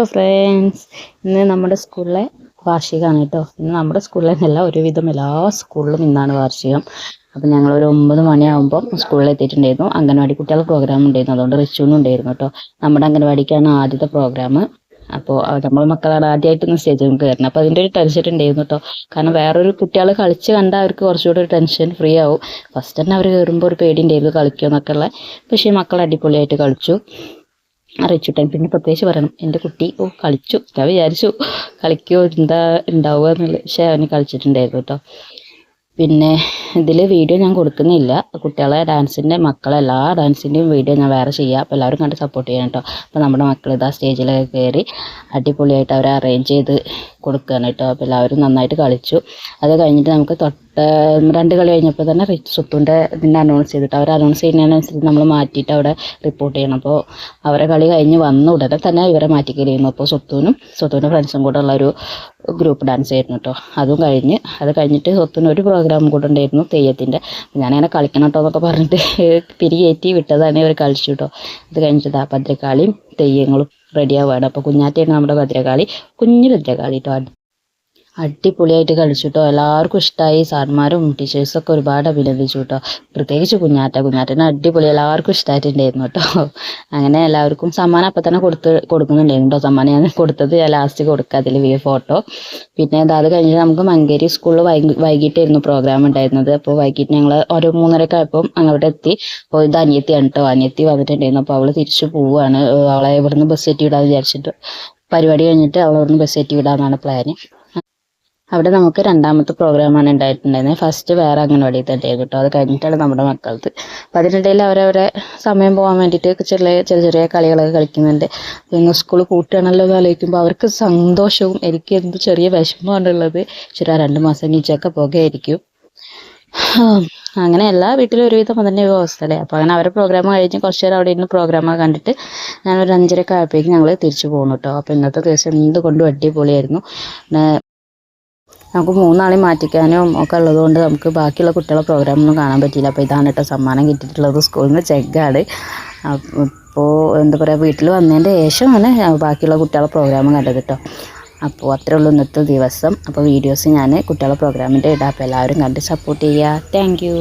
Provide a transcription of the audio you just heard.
Hello friends, ഇന്ന് നമ്മുടെ സ്കൂളിലെ വാർഷികമാണ് കേട്ടോ. ഇന്ന് നമ്മുടെ സ്കൂളിലെ നല്ല ഒരുവിധം എല്ലാ സ്കൂളിലും ഇന്നാണ് വാർഷികം. അപ്പം ഞങ്ങളൊരു 9 മണിയാകുമ്പം സ്കൂളിൽ എത്തിയിട്ടുണ്ടായിരുന്നു. അംഗൻവാടി കുട്ടികളുടെ പ്രോഗ്രാം ഉണ്ടായിരുന്നു, അതുകൊണ്ട് റിച്ചൂന്നും ഉണ്ടായിരുന്നു കേട്ടോ. നമ്മുടെ അംഗൻവാടിക്കാണ് ആദ്യത്തെ പ്രോഗ്രാം. അപ്പോൾ നമ്മൾ മക്കളാണ് ആദ്യമായിട്ടൊന്ന് സ്റ്റേജിൽ കയറുന്നത്. അപ്പോൾ അതിൻ്റെ ഒരു ടെൻഷൻ ഉണ്ടായിരുന്നു കേട്ടോ. കാരണം വേറൊരു കുട്ടികൾ കളിച്ച് കണ്ടാൽ അവർക്ക് കുറച്ചുകൂടി ഒരു ടെൻഷൻ ഫ്രീ ആവും. ഫസ്റ്റ് തന്നെ അവർ കയറുമ്പോൾ ഒരു പേടി ഉണ്ടായിരുന്നു കളിക്കുമോ എന്നൊക്കെ ഉള്ള. പക്ഷേ മക്കൾ അടിപൊളിയായിട്ട് കളിച്ചു. അറിയിച്ചുട്ടെ. പിന്നെ പ്രത്യേകിച്ച് പറയണം, എൻ്റെ കുട്ടി കളിച്ചു. ഞാൻ വിചാരിച്ചു കളിക്കുമോ എന്താ ഉണ്ടാവുക എന്നുള്ളത്, പക്ഷേ അവന് കളിച്ചിട്ടുണ്ടായിരുന്നു കേട്ടോ. പിന്നെ ഇതിൽ വീഡിയോ ഞാൻ കൊടുക്കുന്നില്ല. കുട്ടികളെ ഡാൻസിൻ്റെ എല്ലാ ഡാൻസിൻ്റെയും വീഡിയോ ഞാൻ വേറെ ചെയ്യാം. അപ്പോൾ എല്ലാവരും കണ്ട് സപ്പോർട്ട് ചെയ്യണം കേട്ടോ. അപ്പോൾ നമ്മുടെ മക്കൾ ഇതാ സ്റ്റേജിലൊക്കെ കയറി അടിപൊളിയായിട്ട് അവരെ അറേഞ്ച് ചെയ്ത് കൊടുക്കുകയാണ് കേട്ടോ. അപ്പോൾ എല്ലാവരും നന്നായിട്ട് കളിച്ചു. അത് കഴിഞ്ഞിട്ട് നമുക്ക് 2 കളി കഴിഞ്ഞപ്പോൾ തന്നെ സുത്തുൻ്റെ ഇതിൻ്റെ അനൗൺസ് ചെയ്തിട്ട് അവർ അനൗൺസ് ചെയ്യുന്നതിനനുസരിച്ച് നമ്മൾ മാറ്റിയിട്ട് അവിടെ റിപ്പോർട്ട് ചെയ്യണം. അപ്പോൾ അവരെ കളി കഴിഞ്ഞ് വന്ന ഉടനെ തന്നെ ഇവരെ മാറ്റിക്കഴിയുന്നു. അപ്പോൾ സ്വത്തുവിൻ്റെ ഫ്രണ്ട്സും കൂടെ ഉള്ളൊരു ഗ്രൂപ്പ് ഡാൻസ് ആയിരുന്നു കേട്ടോ. അത് കഴിഞ്ഞിട്ട് സ്വത്തിന് ഒരു പ്രോഗ്രാം കൂടെ ഉണ്ടായിരുന്നു, തെയ്യത്തിൻ്റെ. ഞാനങ്ങനെ കളിക്കണം കേട്ടോ എന്നൊക്കെ പറഞ്ഞിട്ട് പിരികേറ്റി വിട്ടതാണ്. ഇവർ കളിച്ചു കേട്ടോ. അത് കഴിഞ്ഞിട്ട് ഭദ്രകാളിയും തെയ്യങ്ങളും റെഡി ആവുകയാണ്. അപ്പോൾ കുഞ്ഞാറ്റയാണ് നമ്മുടെ ഭദ്രകാളി, കുഞ്ഞു ഭദ്രകാളി കേട്ടോ. അടിപൊളിയായിട്ട് കളിച്ചു കേട്ടോ. എല്ലാവർക്കും ഇഷ്ടമായി. സാർമാരും ടീച്ചേഴ്സൊക്കെ ഒരുപാട് അഭിനന്ദിച്ചു കേട്ടോ. പ്രത്യേകിച്ച് കുഞ്ഞാറ്റനെ അടിപൊളി, എല്ലാവർക്കും ഇഷ്ടമായിട്ടുണ്ടായിരുന്നു കേട്ടോ. അങ്ങനെ എല്ലാവർക്കും സമ്മാനം അപ്പം തന്നെ കൊടുക്കുന്നുണ്ടായിരുന്നു കേട്ടോ. സമ്മാനം ഞാൻ കൊടുത്തത് ലാസ്റ്റ് കൊടുക്കുക, അതിൽ ഫോട്ടോ. പിന്നെ അത് കഴിഞ്ഞിട്ട് നമുക്ക് മങ്കേരി സ്കൂളിൽ വൈകിട്ടായിരുന്നു പ്രോഗ്രാം ഉണ്ടായിരുന്നത്. അപ്പോൾ വൈകിട്ട് ഞങ്ങൾ ഒരു 3:30 ആയപ്പോൾ അങ്ങോട്ട് എത്തി. അപ്പോൾ ഇത് അനിയത്തിയാണ് കേട്ടോ. അനിയത്തി വന്നിട്ടുണ്ടായിരുന്നു. അപ്പോൾ അവൾ തിരിച്ചു പോവുകയാണ്. അവളെ ഇവിടുന്ന് ബസ് കയറ്റി വിടാമെന്ന് വിചാരിച്ചിട്ട്, പരിപാടി കഴിഞ്ഞിട്ട് അവൾ ഇവിടുന്ന് ബസ് കയറ്റി വിടാമെന്നാണ് പ്ലാന്. അവിടെ നമുക്ക് 2ാമത്തെ പ്രോഗ്രാമാണ് ഉണ്ടായിട്ടുണ്ടായിരുന്നത്. ഫസ്റ്റ് വേറെ അംഗൻവാടി തന്നെയായിരുന്നു കേട്ടോ. അത് കഴിഞ്ഞിട്ടാണ് നമ്മുടെ മക്കൾക്ക്. അപ്പോൾ അതിനിടയിൽ അവരവരെ സമയം പോകാൻ വേണ്ടിയിട്ട് ചെറിയ കളികളൊക്കെ കളിക്കുന്നുണ്ട്. പിന്നെ സ്കൂൾ കൂട്ടുകയാണല്ലോ എന്ന് ആലോചിക്കുമ്പോൾ അവർക്ക് സന്തോഷവും എനിക്ക് എന്ത് ചെറിയ വിഷമമാണുള്ളത്. 2 മാസം നീച്ചൊക്കെ പോകുകയായിരിക്കും. അങ്ങനെ എല്ലാ വീട്ടിലും ഒരുവിധം അതന്നെ അവസ്ഥ അല്ലേ. അപ്പോൾ അങ്ങനെ അവരുടെ പ്രോഗ്രാം കഴിഞ്ഞ് കുറച്ച് നേരം അവിടെ ഇരുന്ന് പ്രോഗ്രാമൊക്കെ കണ്ടിട്ട് ഞാനൊരു 5:30 ആയപ്പോഴേക്കും ഞങ്ങൾ തിരിച്ചു പോകുന്നു കേട്ടോ. അപ്പോൾ ഇന്നത്തെ ദിവസം എന്തുകൊണ്ടും അടിപൊളിയായിരുന്നു. നമുക്ക് 3 ആളെയും മാറ്റിക്കാനും ഒക്കെ ഉള്ളതുകൊണ്ട് നമുക്ക് ബാക്കിയുള്ള കുട്ടികളുടെ പ്രോഗ്രാമൊന്നും കാണാൻ പറ്റിയില്ല. അപ്പോൾ ഇതാണ് കേട്ടോ സമ്മാനം കിട്ടിയിട്ടുള്ളത്. സ്കൂളിൽ നിന്ന് ചെക്കാണ്. അപ്പോൾ എന്താ പറയുക, വീട്ടിൽ വന്നതിൻ്റെ ശേഷമാണ് ബാക്കിയുള്ള കുട്ടികളുടെ പ്രോഗ്രാം കണ്ടത് കേട്ടോ. അപ്പോൾ അത്രേ ഉള്ളൂ ഇന്നത്തെ ദിവസം. അപ്പോൾ വീഡിയോസ് ഞാൻ കുട്ടികളുടെ പ്രോഗ്രാമിൻ്റെ ഇടാം. അപ്പോൾ എല്ലാവരും കണ്ട് സപ്പോർട്ട് ചെയ്യുക. Thank you.